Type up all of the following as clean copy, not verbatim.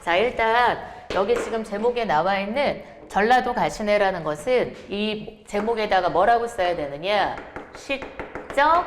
자, 일단 여기 지금 제목에 나와 있는 전라도 가시네라는 것은 이 제목에다가 뭐라고 써야 되느냐? 시적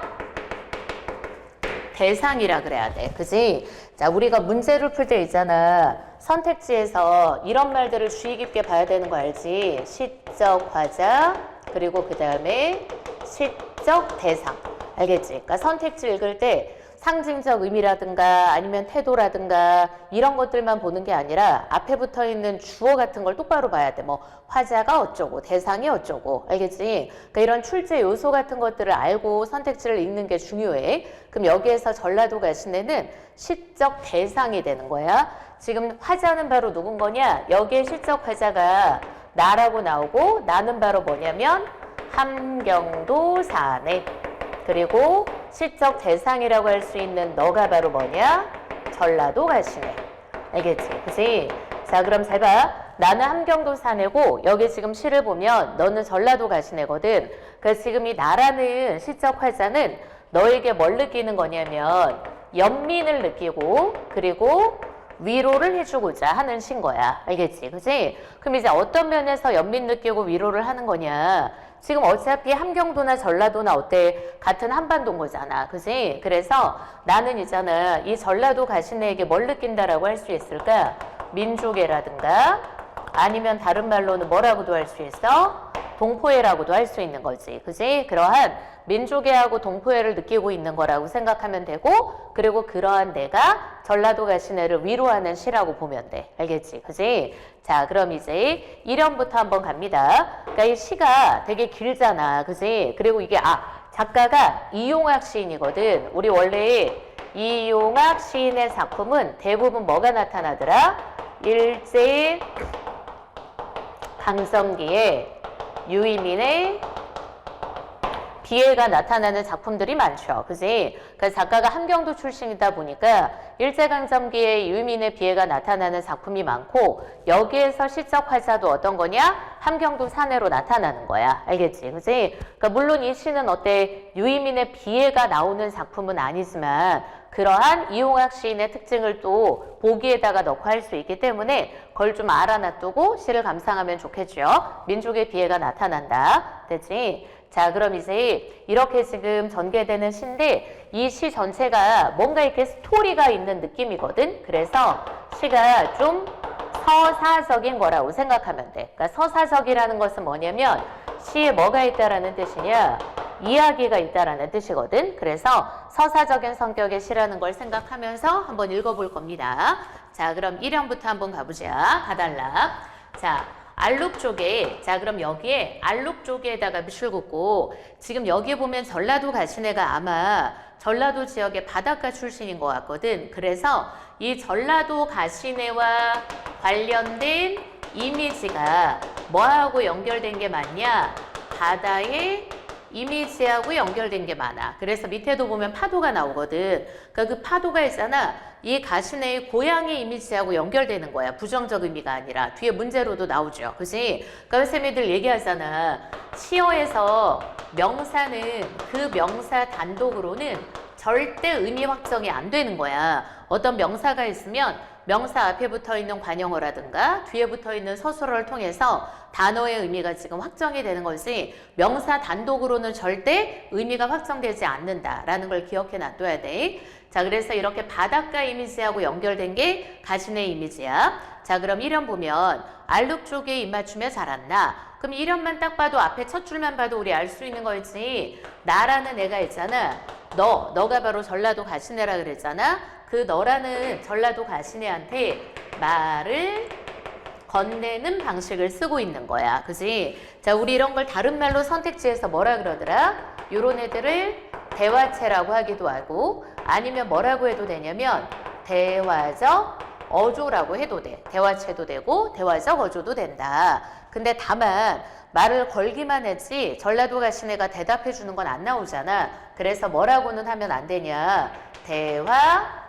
대상이라 그래야 돼. 그지? 자, 우리가 문제를 풀 때 있잖아. 선택지에서 이런 말들을 주의 깊게 봐야 되는 거 알지? 시적 화자, 그리고 그 다음에 시적 대상. 알겠지? 그러니까 선택지 읽을 때 상징적 의미라든가 아니면 태도라든가 이런 것들만 보는 게 아니라 앞에 붙어 있는 주어 같은 걸 똑바로 봐야 돼. 뭐 화자가 어쩌고 대상이 어쩌고. 알겠지? 그러니까 이런 출제 요소 같은 것들을 알고 선택지를 읽는 게 중요해. 그럼 여기에서 전라도 가시네는 시적 대상이 되는 거야. 지금 화자는 바로 누군 거냐? 여기에 시적 화자가 나라고 나오고 나는 바로 뭐냐면 함경도 사내. 그리고 시적 대상이라고 할 수 있는 너가 바로 뭐냐? 전라도 가시네. 알겠지? 그치? 자, 그럼 잘 봐. 나는 함경도 사내고 여기 지금 시를 보면 너는 전라도 가시네거든. 그래서 지금 이 나라는 시적 화자는 너에게 뭘 느끼는 거냐면 연민을 느끼고 그리고 위로를 해주고자 하는 신 거야. 알겠지? 그치? 그럼 이제 어떤 면에서 연민 느끼고 위로를 하는 거냐? 지금 어차피 함경도나 전라도나 어때? 같은 한반도인 거잖아. 그지? 그래서 나는 있잖아. 이 전라도 가시네에게 뭘 느낀다라고 할 수 있을까? 민족애라든가 아니면 다른 말로는 뭐라고도 할 수 있어? 동포애라고도 할 수 있는 거지. 그지? 그러한 민족애하고 동포애를 느끼고 있는 거라고 생각하면 되고 그리고 그러한 내가 전라도 가시네를 위로하는 시라고 보면 돼. 알겠지? 그지? 자, 그럼 이제 1연부터 한번 갑니다. 그러니까 이 시가 되게 길잖아. 그지? 그리고 이게 작가가 이용학 시인이거든. 우리 원래 이용학 시인의 작품은 대부분 뭐가 나타나더라? 일제 강점기에 유이민의 비애가 나타나는 작품들이 많죠. 그지? 그래서 작가가 함경도 출신이다 보니까 일제강점기에 유이민의 비애가 나타나는 작품이 많고 여기에서 시적 화자도 어떤 거냐? 함경도 사내로 나타나는 거야. 알겠지? 그지? 그러니까 물론 이 시는 어때? 유이민의 비애가 나오는 작품은 아니지만 그러한 이용학 시인의 특징을 또 보기에다가 넣고 할 수 있기 때문에 그걸 좀 알아놔두고 시를 감상하면 좋겠죠. 민족의 비애가 나타난다. 됐지? 자, 그럼 이제 이렇게 지금 전개되는 시인데 이 시 전체가 뭔가 이렇게 스토리가 있는 느낌이거든. 그래서 시가 좀 서사적인 거라고 생각하면 돼. 그러니까 서사적이라는 것은 뭐냐면 시에 뭐가 있다라는 뜻이냐? 이야기가 있다라는 뜻이거든. 그래서 서사적인 성격의 시라는 걸 생각하면서 한번 읽어볼 겁니다. 자, 그럼 1연부터 한번 가보자. 가달라. 자, 알록 쪽에, 자, 그럼 여기에 알록 쪽에다가 밑줄 긋고 지금 여기 보면 전라도 가시네가 아마 전라도 지역의 바닷가 출신인 것 같거든. 그래서 이 전라도 가시네와 관련된 이미지가 뭐하고 연결된 게 많냐? 바다의 이미지하고 연결된 게 많아. 그래서 밑에도 보면 파도가 나오거든. 그러니까 그 파도가 있잖아. 이 가시네의 고향의 이미지하고 연결되는 거야. 부정적 의미가 아니라. 뒤에 문제로도 나오죠. 그치? 그러니까 쌤이들 얘기하잖아. 시어에서 명사는 그 명사 단독으로는 절대 의미 확정이 안 되는 거야. 어떤 명사가 있으면 명사 앞에 붙어 있는 관용어라든가 뒤에 붙어 있는 서술어를 통해서 단어의 의미가 지금 확정이 되는 것이 명사 단독으로는 절대 의미가 확정되지 않는다라는 걸 기억해 놔둬야 돼. 자, 그래서 이렇게 바닷가 이미지하고 연결된 게 가시네 이미지야. 자, 그럼 1연 보면 알록 쪽에 입맞추며 잘한다. 그럼 1연만 딱 봐도 앞에 첫 줄만 봐도 우리 알 수 있는 거지. 나라는 애가 있잖아. 너가 바로 전라도 가시네라 그랬잖아. 그 너라는 전라도 가시네한테 말을 건네는 방식을 쓰고 있는 거야. 그지? 자, 우리 이런 걸 다른 말로 선택지에서 뭐라 그러더라? 요런 애들을 대화체라고 하기도 하고 아니면 뭐라고 해도 되냐면 대화적 어조라고 해도 돼. 대화체도 되고 대화적 어조도 된다. 근데 다만 말을 걸기만 했지 전라도 가시네가 대답해 주는 건 안 나오잖아. 그래서 뭐라고는 하면 안 되냐? 대화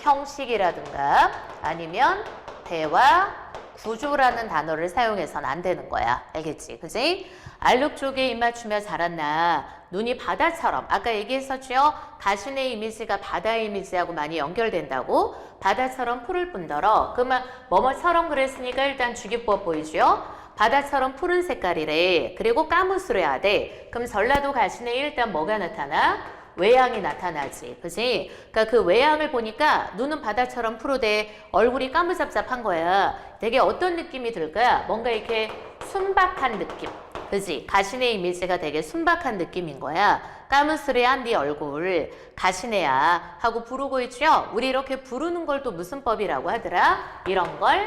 형식이라든가 아니면 대화 구조라는 단어를 사용해서는 안 되는 거야. 알겠지? 그지? 알록 쪽에 입 맞추며 자랐나. 눈이 바다처럼 아까 얘기했었죠. 가신의 이미지가 바다의 이미지하고 많이 연결된다고. 바다처럼 푸를 뿐더러 그러면 뭐뭐처럼 그랬으니까 일단 주기법 보이죠. 바다처럼 푸른 색깔이래. 그리고 까무스레야 돼. 그럼 전라도 가신에 일단 뭐가 나타나? 외양이 나타나지. 그지? 그러니까 그 외양을 보니까 눈은 바다처럼 푸르되 얼굴이 까무잡잡한 거야. 되게 어떤 느낌이 들까? 뭔가 이렇게 순박한 느낌. 그지? 가신의 이미지가 되게 순박한 느낌인 거야. 까무스레한 네 얼굴 가신애야 하고 부르고 있죠. 우리 이렇게 부르는 걸 또 무슨 법이라고 하더라? 이런 걸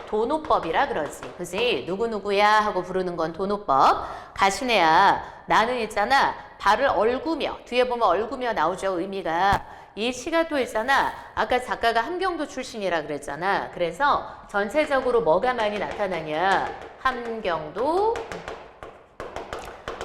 도노법이라 그러지. 그지? 누구누구야 하고 부르는 건 도노법. 가신애야 나는 있잖아. 발을 얼구며 뒤에 보면 얼구며 나오죠. 의미가. 이 시가 또 있잖아. 아까 작가가 함경도 출신이라 그랬잖아. 그래서 전체적으로 뭐가 많이 나타나냐. 함경도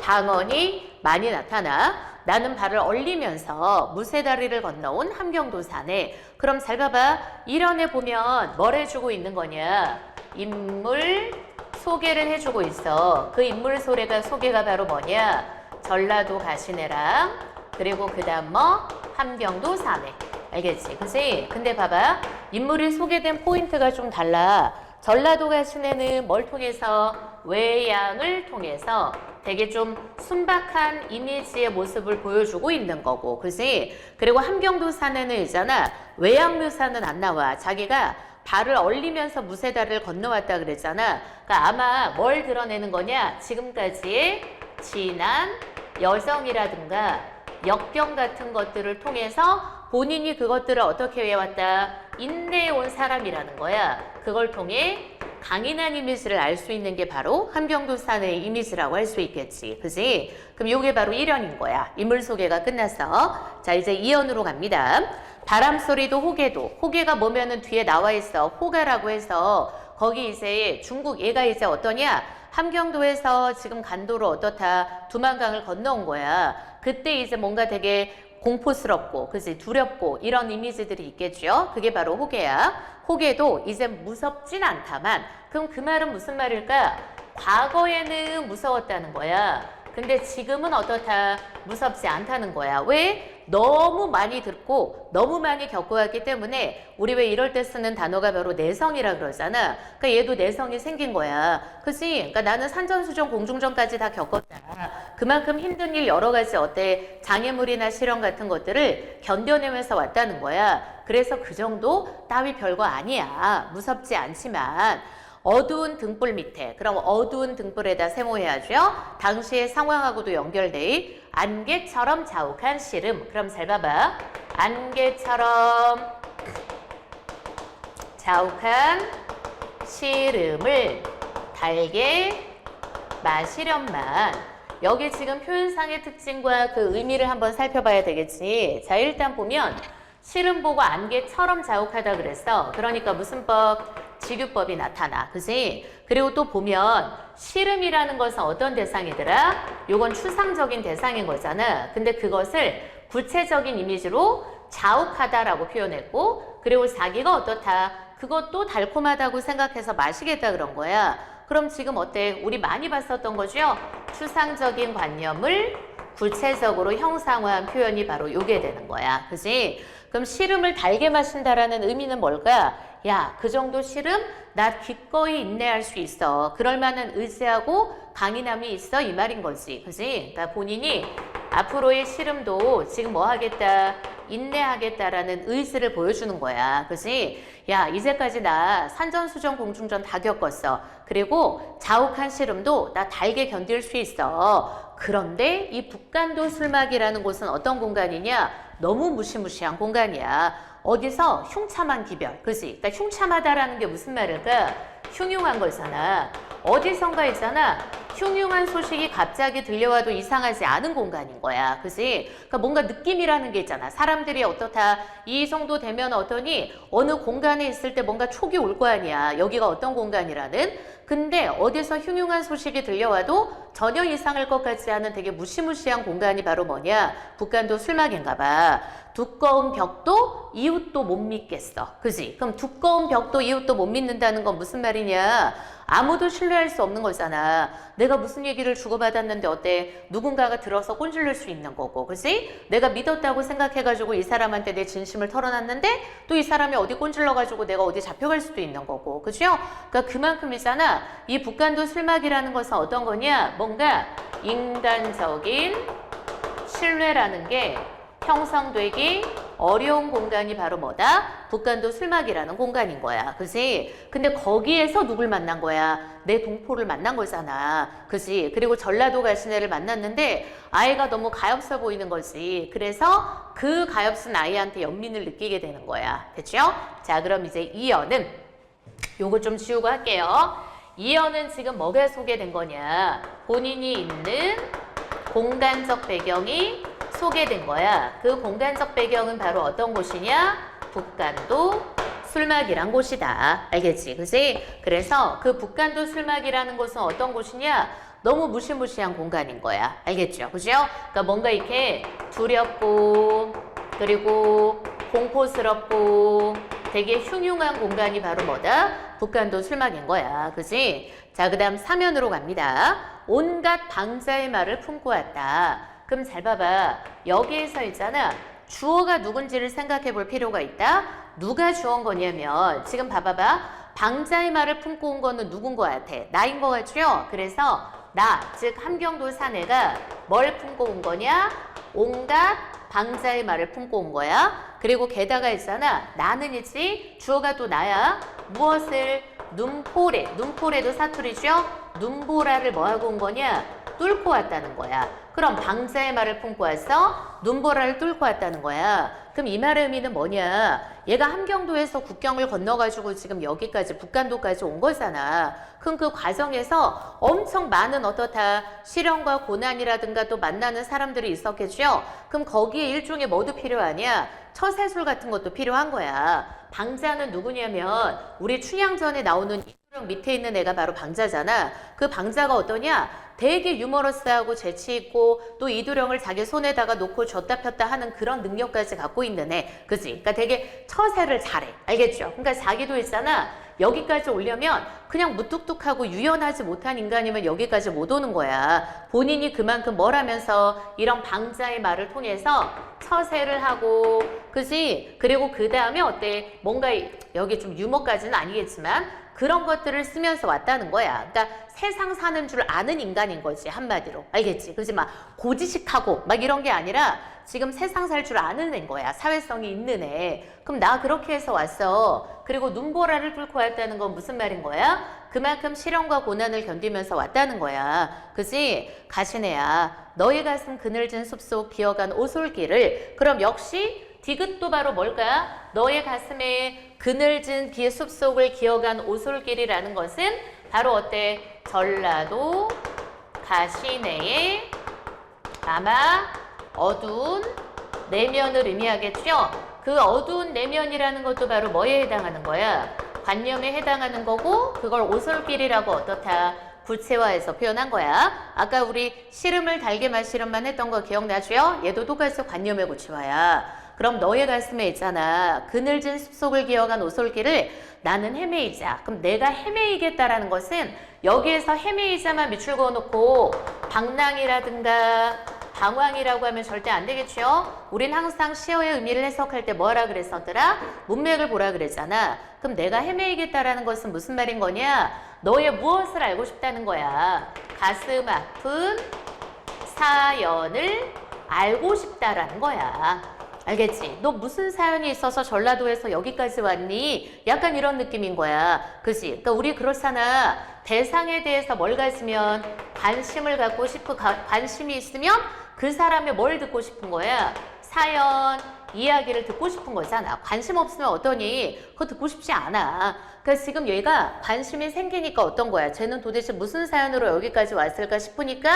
방언이 많이 나타나. 나는 발을 얼리면서 무쇠다리를 건너온 함경도산에. 그럼 잘 봐봐. 이런에 보면 뭘 해주고 있는 거냐. 인물 소개를 해주고 있어. 그 인물 소개가 바로 뭐냐. 전라도 가시네랑 그리고 그 다음 뭐 함경도산에. 알겠지? 그치? 근데 봐봐. 인물이 소개된 포인트가 좀 달라. 전라도 가시네는 뭘 통해서? 외양을 통해서 되게 좀 순박한 이미지의 모습을 보여주고 있는 거고. 그지? 그리고 함경도산에는 있잖아. 외양 묘사는 안 나와. 자기가 발을 얼리면서 무쇠다리를 건너왔다 그랬잖아. 그러니까 아마 뭘 드러내는 거냐? 지금까지의 진한 여성이라든가 역경 같은 것들을 통해서 본인이 그것들을 어떻게 해왔다? 인내해 온 사람이라는 거야. 그걸 통해 강인한 이미지를 알 수 있는 게 바로 함경도산의 이미지라고 할 수 있겠지. 그지? 그럼 이게 바로 1연인 거야. 인물 소개가 끝났어. 자, 이제 2연으로 갑니다. 바람소리도 호개도. 호개가 뭐면은 뒤에 나와 있어. 호가라고 해서 거기 이제 중국 얘가 이제 어떠냐? 함경도에서 지금 간도로 어떻다? 두만강을 건너온 거야. 그때 이제 뭔가 되게 공포스럽고, 그지? 두렵고, 이런 이미지들이 있겠죠? 그게 바로 호개야. 호개도 이제 무섭진 않다만, 그럼 그 말은 무슨 말일까? 과거에는 무서웠다는 거야. 근데 지금은 어떻다? 무섭지 않다는 거야. 왜? 너무 많이 듣고 너무 많이 겪어왔기 때문에 우리 왜 이럴 때 쓰는 단어가 바로 내성이라 그러잖아. 그러니까 얘도 내성이 생긴 거야. 그치? 그러니까 나는 산전수전 공중전까지 다 겪었다. 그만큼 힘든 일 여러 가지 어때? 장애물이나 실현 같은 것들을 견뎌내면서 왔다는 거야. 그래서 그 정도 따위 별거 아니야. 무섭지 않지만 어두운 등불 밑에, 그럼 어두운 등불에다 세모해야죠. 당시의 상황하고도 연결돼. 안개처럼 자욱한 시름. 그럼 잘 봐봐. 안개처럼 자욱한 시름을 달게 마시련만. 여기 지금 표현상의 특징과 그 의미를 한번 살펴봐야 되겠지. 자, 일단 보면 시름 보고 안개처럼 자욱하다 그랬어. 그러니까 무슨 법? 지류법이 나타나. 그지? 그리고 또 보면 시름이라는 것은 어떤 대상이더라? 요건 추상적인 대상인 거잖아. 근데 그것을 구체적인 이미지로 자욱하다라고 표현했고, 그리고 자기가 어떻다? 그것도 달콤하다고 생각해서 마시겠다 그런 거야. 그럼 지금 어때? 우리 많이 봤었던 거죠? 추상적인 관념을 구체적으로 형상화한 표현이 바로 요게 되는 거야. 그지? 그럼 시름을 달게 마신다라는 의미는 뭘까? 야, 그 정도 시름? 나 기꺼이 인내할 수 있어. 그럴 만한 의지하고 강인함이 있어. 이 말인 거지. 그지? 그러니까 본인이 앞으로의 시름도 지금 뭐 하겠다? 인내하겠다라는 의지를 보여주는 거야. 그지? 야, 이제까지 나 산전수전 공중전 다 겪었어. 그리고 자욱한 시름도 나 달게 견딜 수 있어. 그런데 이 북간도 술막이라는 곳은 어떤 공간이냐? 너무 무시무시한 공간이야. 어디서 흉참한 기별. 그지? 그러니까 흉참하다라는 게 무슨 말일까? 흉흉한 거잖아. 어디선가 있잖아. 흉흉한 소식이 갑자기 들려와도 이상하지 않은 공간인 거야. 그지? 그러니까 뭔가 느낌이라는 게 있잖아. 사람들이 어떻다. 이 정도 되면 어떠니 어느 공간에 있을 때 뭔가 촉이 올 거 아니야. 여기가 어떤 공간이라는. 근데 어디서 흉흉한 소식이 들려와도 전혀 이상할 것 같지 않은 되게 무시무시한 공간이 바로 뭐냐? 북간도 술막인가 봐. 두꺼운 벽도 이웃도 못 믿겠어. 그지? 그럼 두꺼운 벽도 이웃도 못 믿는다는 건 무슨 말이냐? 아무도 신뢰할 수 없는 거잖아. 내가 무슨 얘기를 주고받았는데 어때? 누군가가 들어서 꼰질릴 수 있는 거고, 그치? 내가 믿었다고 생각해가지고 이 사람한테 내 진심을 털어놨는데 또 이 사람이 어디 꼰질러가지고 내가 어디 잡혀갈 수도 있는 거고, 그죠? 그러니까 그만큼이잖아. 이 북한도 술막이라는 것은 어떤 거냐? 뭔가 인간적인 신뢰라는 게 형성되기 어려운 공간이 바로 뭐다? 북한도 술막이라는 공간인 거야. 그지? 근데 거기에서 누굴 만난 거야? 내 동포를 만난 거잖아. 그지? 그리고 전라도 가신 애를 만났는데 아이가 너무 가엾어 보이는 거지. 그래서 그 가엾은 아이한테 연민을 느끼게 되는 거야. 됐죠? 자, 그럼 이제 이어는 요거 좀 지우고 할게요. 이어는 지금 뭐가 소개된 거냐? 본인이 있는 공간적 배경이 소개된 거야. 그 공간적 배경은 바로 어떤 곳이냐? 북한도 술막이란 곳이다. 알겠지? 그지? 그래서 그 북한도 술막이라는 곳은 어떤 곳이냐? 너무 무시무시한 공간인 거야. 알겠죠? 그죠? 그러니까 뭔가 이렇게 두렵고 그리고 공포스럽고 되게 흉흉한 공간이 바로 뭐다? 북한도 술막인 거야. 그지? 자, 그 다음 사면으로 갑니다. 온갖 방자의 말을 품고 왔다. 그럼 잘 봐봐. 여기에서 있잖아. 주어가 누군지를 생각해 볼 필요가 있다. 누가 주어인 거냐면 지금 봐봐봐. 방자의 말을 품고 온 거는 누군 거 같아? 나인 거 같죠? 그래서 나, 즉 함경도 사내가 뭘 품고 온 거냐? 온갖 방자의 말을 품고 온 거야. 그리고 게다가 있잖아. 나는이지 주어가 또 나야. 무엇을? 눈포래. 눈포래도 사투리죠? 눈보라를 뭐하고 온 거냐? 뚫고 왔다는 거야. 그럼 방자의 말을 품고 와서 눈보라를 뚫고 왔다는 거야. 그럼 이 말의 의미는 뭐냐? 얘가 함경도에서 국경을 건너가지고 지금 여기까지 북한도까지 온 거잖아. 그럼 그 과정에서 엄청 많은 어떻다 시련과 고난이라든가 또 만나는 사람들이 있었겠죠? 그럼 거기에 일종의 뭐도 필요하냐? 처세술 같은 것도 필요한 거야. 방자는 누구냐면 우리 춘향전에 나오는 이두령 밑에 있는 애가 바로 방자잖아. 그 방자가 어떠냐? 되게 유머러스하고 재치있고 또 이두령을 자기 손에다가 놓고 줬다 폈다 하는 그런 능력까지 갖고 있는 애. 그치? 그러니까 되게 처세를 잘해. 알겠죠? 그러니까 자기도 있잖아. 여기까지 오려면 그냥 무뚝뚝하고 유연하지 못한 인간이면 여기까지 못 오는 거야. 본인이 그만큼 뭘 하면서 이런 방자의 말을 통해서 처세를 하고, 그지? 그리고 그 다음에 어때? 뭔가 여기 좀 유머까지는 아니겠지만 그런 것들을 쓰면서 왔다는 거야. 그러니까 세상 사는 줄 아는 인간인 거지, 한마디로. 알겠지? 그지? 막 고지식하고 막 이런 게 아니라 지금 세상 살 줄 아는 애인 거야. 사회성이 있는 애. 그럼 나 그렇게 해서 왔어. 그리고 눈보라를 뚫고 왔다는 건 무슨 말인 거야? 그만큼 시련과 고난을 견디면서 왔다는 거야. 그지? 가시네야. 너의 가슴 그늘진 숲속 기어간 오솔길을. 그럼 역시 디귿도 바로 뭘까? 너의 가슴에 그늘진 비 숲속을 기어간 오솔길이라는 것은 바로 어때? 전라도 가시내의 아마 어두운 내면을 의미하겠죠? 그 어두운 내면이라는 것도 바로 뭐에 해당하는 거야? 관념에 해당하는 거고 그걸 오솔길이라고 어떻다? 구체화해서 표현한 거야. 아까 우리 시름을 달게 마시름만 했던 거 기억나죠? 얘도 똑같이 관념의 구체화야. 그럼 너의 가슴에 있잖아. 그늘진 숲속을 기어간 오솔길을 나는 헤매이자. 그럼 내가 헤매이겠다라는 것은 여기에서 헤매이자만 밑줄 그어놓고 방랑이라든가 방황이라고 하면 절대 안 되겠죠? 우린 항상 시어의 의미를 해석할 때 뭐라 그랬었더라? 문맥을 보라 그랬잖아. 그럼 내가 헤매이겠다라는 것은 무슨 말인 거냐? 너의 무엇을 알고 싶다는 거야. 가슴 아픈 사연을 알고 싶다라는 거야. 알겠지? 너 무슨 사연이 있어서 전라도에서 여기까지 왔니? 약간 이런 느낌인 거야. 그치? 그러니까 우리 그렇잖아. 대상에 대해서 뭘 가지면 관심을 갖고 싶고 관심이 있으면 그 사람의 뭘 듣고 싶은 거야? 사연, 이야기를 듣고 싶은 거잖아. 관심 없으면 어떠니? 그거 듣고 싶지 않아. 그래서 지금 얘가 관심이 생기니까 어떤 거야? 쟤는 도대체 무슨 사연으로 여기까지 왔을까 싶으니까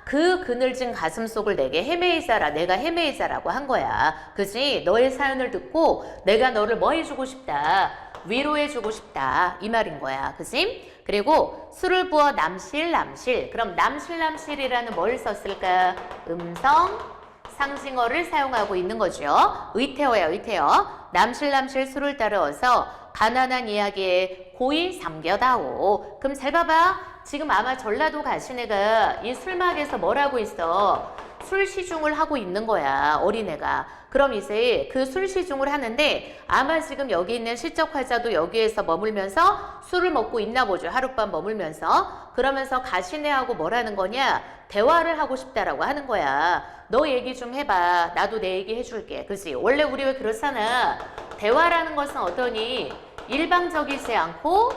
그 그늘진 가슴 속을 내게 헤매이자라, 내가 헤매이자라고 한 거야. 그지? 너의 사연을 듣고 내가 너를 뭐 해주고 싶다? 위로해주고 싶다. 이 말인 거야. 그지? 그리고 술을 부어 남실. 그럼 남실이라는 뭘 썼을까? 음성 상징어를 사용하고 있는 거죠. 의태어야, 의태어. 남실남실 수를 따르어서 가난한 이야기에 고이 삼겨다오. 그럼 잘 봐봐. 지금 아마 전라도 가시네가 이 술막에서 뭘 하고 있어? 술 시중을 하고 있는 거야, 어린애가. 그럼 이제 그 술 시중을 하는데 아마 지금 여기 있는 시적 활자도 여기에서 머물면서 술을 먹고 있나 보죠. 하룻밤 머물면서. 그러면서 가시네하고 뭘 하는 거냐? 대화를 하고 싶다라고 하는 거야. 너 얘기 좀 해봐. 나도 내 얘기 해줄게. 그치? 원래 우리 왜 그렇잖아. 대화라는 것은 어떠니? 일방적이지 않고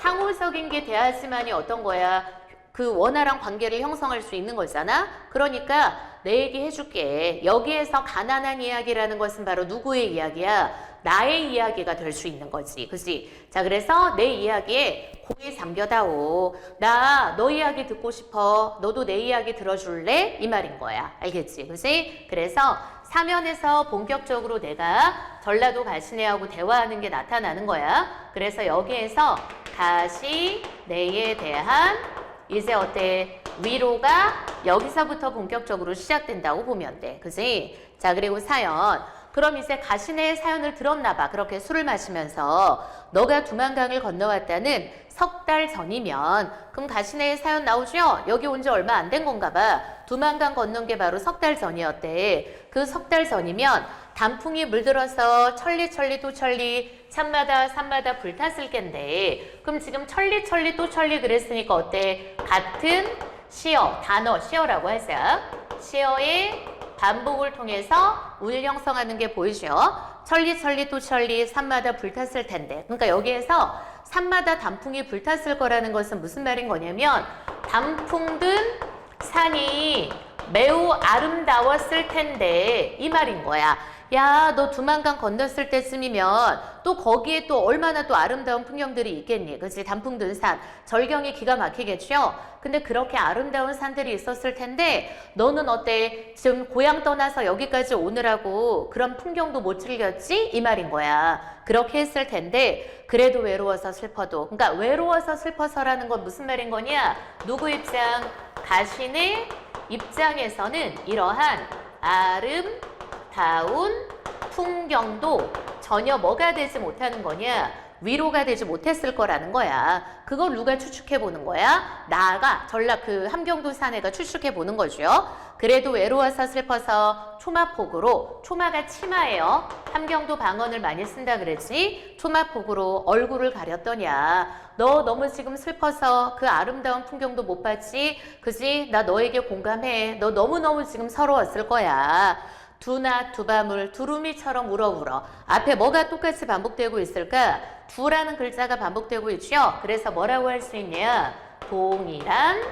상호적인 게 돼야지만이 어떤 거야? 그 원활한 관계를 형성할 수 있는 거잖아. 그러니까 내 얘기 해줄게. 여기에서 가난한 이야기라는 것은 바로 누구의 이야기야? 나의 이야기가 될 수 있는 거지. 그치? 자, 그래서 내 이야기에 고이 잠겨다오. 나 너 이야기 듣고 싶어. 너도 내 이야기 들어줄래? 이 말인 거야. 알겠지? 그치? 그래서 사면에서 본격적으로 내가 전라도 가시네하고 대화하는 게 나타나는 거야. 그래서 여기에서 가시네에 대한 이제 어때? 위로가 여기서부터 본격적으로 시작된다고 보면 돼. 그지? 자, 그리고 사연. 그럼 이제 가시네의 사연을 들었나 봐. 그렇게 술을 마시면서 너가 두만강을 건너왔다는 석 달 전이면 그럼 가시네의 사연 나오죠? 여기 온 지 얼마 안 된 건가 봐. 두만강 건넌 게 바로 석 달 전이었대. 그 석 달 전이면 단풍이 물들어서 천리 또 천리 산마다 산마다 불탔을 겐데 그럼 지금 천리 또 천리 그랬으니까 어때? 같은 시어, 단어 시어라고 하자. 시어의 반복을 통해서 운을 형성하는 게 보이죠? 천리 또 천리 산마다 불탔을 텐데 그러니까 여기에서 산마다 단풍이 불탔을 거라는 것은 무슨 말인 거냐면 단풍 든 산이 매우 아름다웠을 텐데 이 말인 거야. 야, 너 두만강 건넜을 때쯤이면 또 거기에 또 얼마나 또 아름다운 풍경들이 있겠니? 그치? 단풍 든 산. 절경이 기가 막히겠죠? 근데 그렇게 아름다운 산들이 있었을 텐데 너는 어때? 지금 고향 떠나서 여기까지 오느라고 그런 풍경도 못 즐겼지? 이 말인 거야. 그렇게 했을 텐데 그래도 외로워서 슬퍼도. 그러니까 외로워서 슬퍼서라는 건 무슨 말인 거냐? 누구 입장? 가신의 입장에서는 이러한 아름다운 풍경도 전혀 뭐가 되지 못하는 거냐? 위로가 되지 못했을 거라는 거야. 그걸 누가 추측해 보는 거야? 나가 전라 그 함경도 사내가 추측해 보는 거죠. 그래도 외로워서 슬퍼서 초마폭으로, 초마가 치마예요. 함경도 방언을 많이 쓴다 그랬지? 초마폭으로 얼굴을 가렸더냐. 너 너무 지금 슬퍼서 그 아름다운 풍경도 못 봤지? 그지? 나 너에게 공감해. 너 너무너무 지금 서러웠을 거야. 두나 두밤을 두루미처럼 울어. 앞에 뭐가 똑같이 반복되고 있을까? 두라는 글자가 반복되고 있죠? 그래서 뭐라고 할 수 있냐? 동일한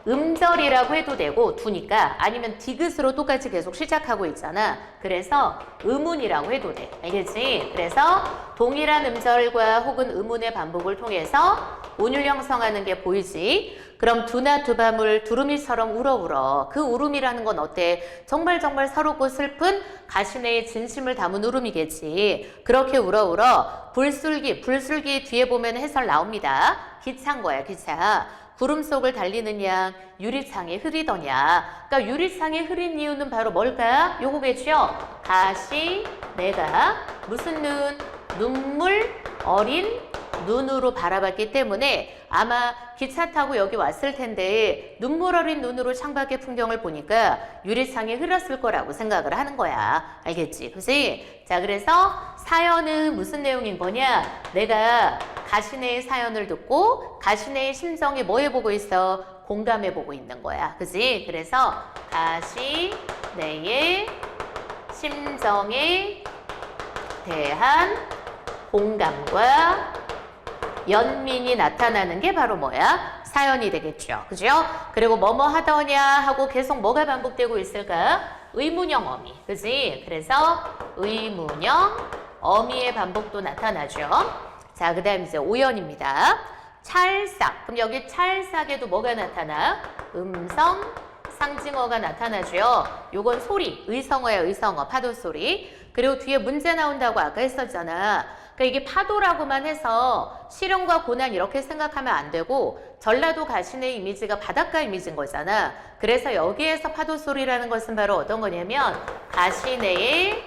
음절이라고 해도 되고 두니까 아니면 디귿으로 똑같이 계속 시작하고 있잖아. 그래서 음운이라고 해도 돼. 알겠지? 그래서 동일한 음절과 혹은 음운의 반복을 통해서 운을 형성하는 게 보이지? 그럼 두나 두밤을 두루미처럼 울어. 그 울음이라는 건 어때? 정말 서럽고 슬픈 가시네의 진심을 담은 울음이겠지. 그렇게 울어. 불술기 뒤에 보면 해설 나옵니다. 기차인 거야, 기차. 구름 속을 달리는 양 유리창에 흐리더냐. 그러니까 유리창에 흐린 이유는 바로 뭘까? 요거겠죠? 가시네가 무슨 눈? 눈물 어린 눈으로 바라봤기 때문에 아마 기차 타고 여기 왔을 텐데 눈물 어린 눈으로 창밖의 풍경을 보니까 유리창에 흐렸을 거라고 생각을 하는 거야. 알겠지? 그치? 자, 그래서 사연은 무슨 내용인 거냐? 내가 가시네의 사연을 듣고 가시네의 심정에 뭐 해보고 있어? 공감해보고 있는 거야. 그치? 그래서 가시네의 심정에 대한 공감과 연민이 나타나는 게 바로 뭐야? 사연이 되겠죠. 그죠? 그리고 뭐뭐 하더냐 하고 계속 뭐가 반복되고 있을까? 의문형 어미. 그지? 그래서 의문형 어미의 반복도 나타나죠. 자, 그 다음 이제 오연입니다. 찰싹. 그럼 여기 찰싹에도 뭐가 나타나? 음성 상징어가 나타나죠. 요건 소리. 의성어야, 의성어. 파도 소리. 그리고 뒤에 문제 나온다고 아까 했었잖아. 그러니까 이게 파도라고만 해서 시련과 고난 이렇게 생각하면 안 되고 전라도 가시네 이미지가 바닷가 이미지인 거잖아. 그래서 여기에서 파도 소리라는 것은 바로 어떤 거냐면 가시네의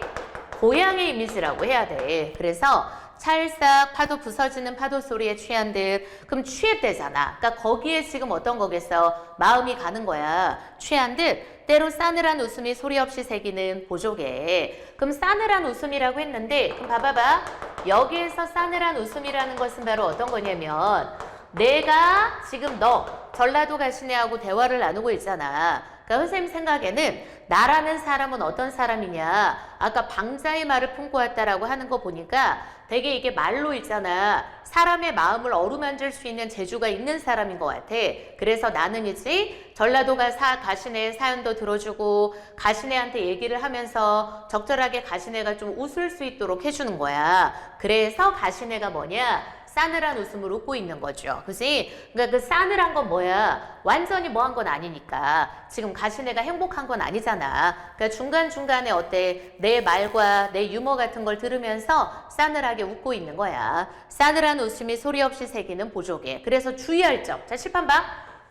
고향의 이미지라고 해야 돼. 그래서 찰싹 파도 부서지는 파도 소리에 취한 듯. 그럼 취했대잖아. 그러니까 거기에 지금 어떤 거겠어? 마음이 가는 거야. 취한 듯 때로 싸늘한 웃음이 소리 없이 새기는 보조개. 그럼 싸늘한 웃음이라고 했는데 그럼 봐봐봐. 여기에서 싸늘한 웃음이라는 것은 바로 어떤 거냐면 내가 지금 너 전라도 가시네하고 대화를 나누고 있잖아. 그러니까 선생님 생각에는 나라는 사람은 어떤 사람이냐. 아까 방자의 말을 품고 왔다라고 하는 거 보니까 되게 이게 말로 있잖아. 사람의 마음을 어루만질 수 있는 재주가 있는 사람인 것 같아. 그래서 나는 이제 전라도가 가시네 사연도 들어주고 가시네한테 얘기를 하면서 적절하게 가시네가 좀 웃을 수 있도록 해주는 거야. 그래서 가시네가 뭐냐? 싸늘한 웃음을 웃고 있는 거죠. 그치? 그러니까 그 싸늘한 건 뭐야? 완전히 뭐 한 건 아니니까. 지금 가시네가 행복한 건 아니잖아. 그러니까 중간중간에 어때? 내 말과 내 유머 같은 걸 들으면서 싸늘하게 웃고 있는 거야. 싸늘한 웃음이 소리 없이 새기는 보조개. 그래서 주의할 점. 자, 칠판 봐.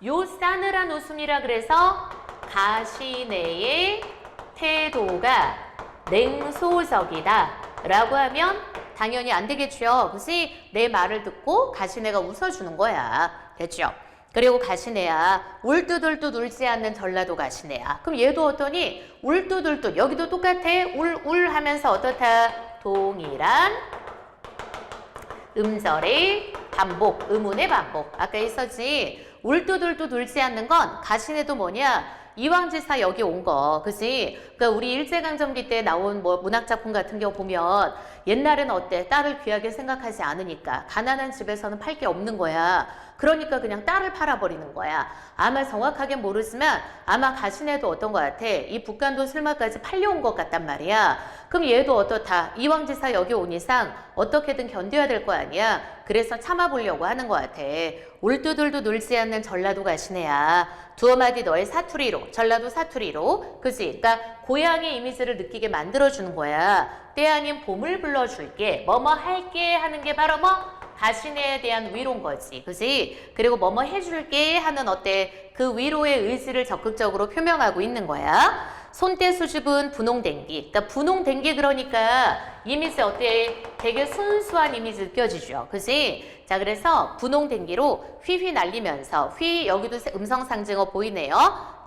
요 싸늘한 웃음이라 그래서 가시네의 태도가 냉소적이다 라고 하면 당연히 안 되겠죠. 그치? 내 말을 듣고 가시네가 웃어주는 거야. 됐죠? 그리고 가시네야 울뚜들뚜 울지 않는 전라도 가시네야. 그럼 얘도 어떠니? 울뚜들뚜 여기도 똑같아. 울 하면서 어떻다? 동일한 음절의 반복, 의문의 반복. 아까 있었지? 울뚜들뚜 울지 않는 건 가시네도 뭐냐? 이왕지사 여기 온 거, 그지? 그러니까 우리 일제강점기 때 나온 뭐 문학작품 같은 경우 보면 옛날에는 어때? 딸을 귀하게 생각하지 않으니까 가난한 집에서는 팔 게 없는 거야. 그러니까 그냥 딸을 팔아버리는 거야. 아마 정확하게 모르지만 아마 가시네도 어떤 것 같아. 이 북간도 술마까지 팔려온 것 같단 말이야. 그럼 얘도 어떻다? 이왕지사 여기 온 이상 어떻게든 견뎌야 될 거 아니야. 그래서 참아보려고 하는 것 같아. 울뚜들도 놀지 않는 전라도 가시네야. 두어 마디 너의 사투리로, 전라도 사투리로, 그지? 그러니까 고향의 이미지를 느끼게 만들어주는 거야. 때 아닌 봄을 불러줄게, 뭐뭐 할게 하는 게 바로 뭐? 가시네에 대한 위로인 거지, 그지? 그리고 뭐뭐 해줄게 하는 어때? 그 위로의 의지를 적극적으로 표명하고 있는 거야. 손때 수줍은 분홍댕기. 그러니까 분홍댕기 그러니까 이미지 어때? 되게 순수한 이미지 느껴지죠. 그지? 자, 그래서 분홍댕기로 휘휘 날리면서 휘 여기도 음성상징어 보이네요.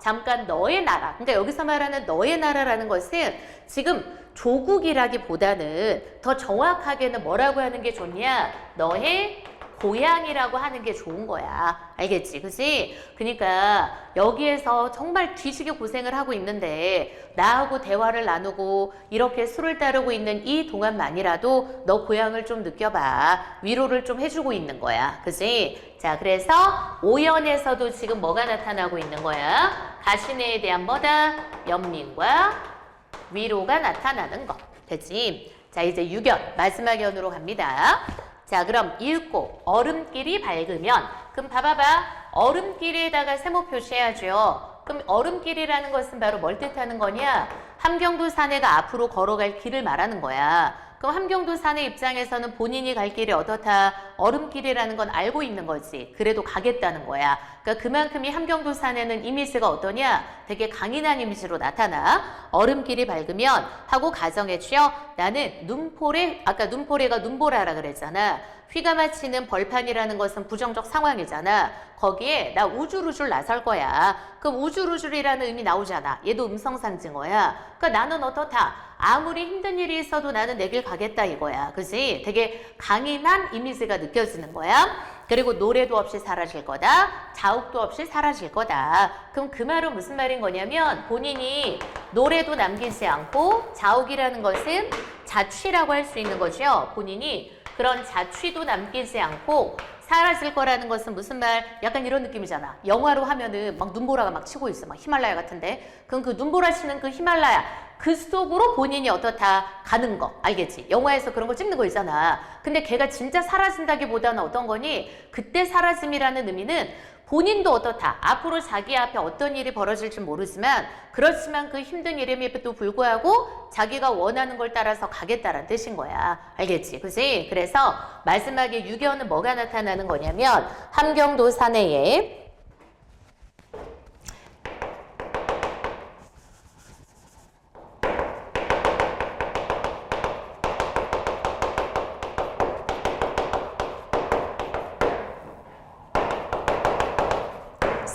잠깐 너의 나라. 그러니까 여기서 말하는 너의 나라라는 것은 지금 조국이라기보다는 더 정확하게는 뭐라고 하는 게 좋냐? 너의 고향이라고 하는 게 좋은 거야. 알겠지? 그치? 그러니까 여기에서 정말 뒤지게 고생을 하고 있는데 나하고 대화를 나누고 이렇게 술을 따르고 있는 이 동안만이라도 너 고향을 좀 느껴봐. 위로를 좀 해주고 있는 거야. 그치? 자, 그래서 오연에서도 지금 뭐가 나타나고 있는 거야? 가시네에 대한 뭐다? 연민과 위로가 나타나는 거. 됐지? 자, 이제 유견 마지막 연으로 갑니다. 자, 그럼 읽고 얼음길이 밝으면 그럼 봐봐봐. 얼음길에다가 세모 표시해야죠. 그럼 얼음길이라는 것은 바로 뭘 뜻하는 거냐? 함경도 사내가 앞으로 걸어갈 길을 말하는 거야. 그럼 함경도 사내 입장에서는 본인이 갈 길이 어떻다? 얼음길이라는 건 알고 있는 거지. 그래도 가겠다는 거야. 그러니까 그만큼 이 함경도 사내는 이미지가 어떠냐? 되게 강인한 이미지로 나타나. 얼음길이 밝으면 하고 가정했죠. 나는 눈포래, 아까 눈포래가 눈보라라 그랬잖아. 휘가 마치는 벌판이라는 것은 부정적 상황이잖아. 거기에 나 우줄우줄 나설 거야. 그럼 우줄우줄이라는 의미 나오잖아. 얘도 음성상징어야. 그러니까 나는 어떻다? 아무리 힘든 일이 있어도 나는 내 길 가겠다 이거야. 그지? 되게 강인한 이미지가 느껴지는 거야. 그리고 노래도 없이 사라질 거다. 자욱도 없이 사라질 거다. 그럼 그 말은 무슨 말인 거냐면 본인이 노래도 남기지 않고 자욱이라는 것은 자취라고 할 수 있는 거죠. 본인이 그런 자취도 남기지 않고 사라질 거라는 것은 무슨 말? 약간 이런 느낌이잖아. 영화로 하면은 막 눈보라가 막 치고 있어. 막 히말라야 같은데. 그럼 그 눈보라 치는 그 히말라야 그 속으로 본인이 어떻다 가는 거. 알겠지? 영화에서 그런 거 찍는 거 있잖아. 근데 걔가 진짜 사라진다기보다는 어떤 거니? 그때 사라짐이라는 의미는 본인도 어떻다. 앞으로 자기 앞에 어떤 일이 벌어질지 모르지만 그렇지만 그 힘든 일임에도 불구하고 자기가 원하는 걸 따라서 가겠다라는 뜻인 거야. 알겠지? 그치? 그래서 마지막에 유견은 뭐가 나타나는 거냐면 함경도 사내에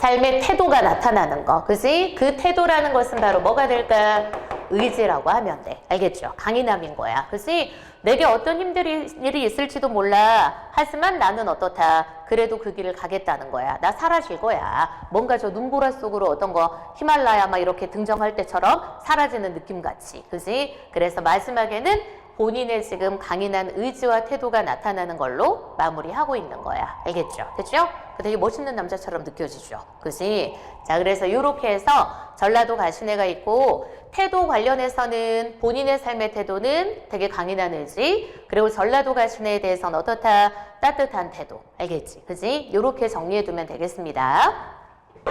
삶의 태도가 나타나는 거. 그지? 그 태도라는 것은 바로 뭐가 될까? 의지라고 하면 돼. 알겠죠? 강인함인 거야. 그지? 내게 어떤 힘든 일이 있을지도 몰라. 하지만 나는 어떻다. 그래도 그 길을 가겠다는 거야. 나 사라질 거야. 뭔가 저 눈보라 속으로 어떤 거 히말라야 막 이렇게 등정할 때처럼 사라지는 느낌 같이. 그지? 그래서 마지막에는 본인의 지금 강인한 의지와 태도가 나타나는 걸로 마무리하고 있는 거야. 알겠죠? 됐죠? 되게 멋있는 남자처럼 느껴지죠? 그지? 자, 그래서 이렇게 해서 전라도 가시네가 있고 태도 관련해서는 본인의 삶의 태도는 되게 강인한 의지, 그리고 전라도 가시네에 대해서는 어떻다? 따뜻한 태도. 알겠지? 그지? 이렇게 정리해두면 되겠습니다.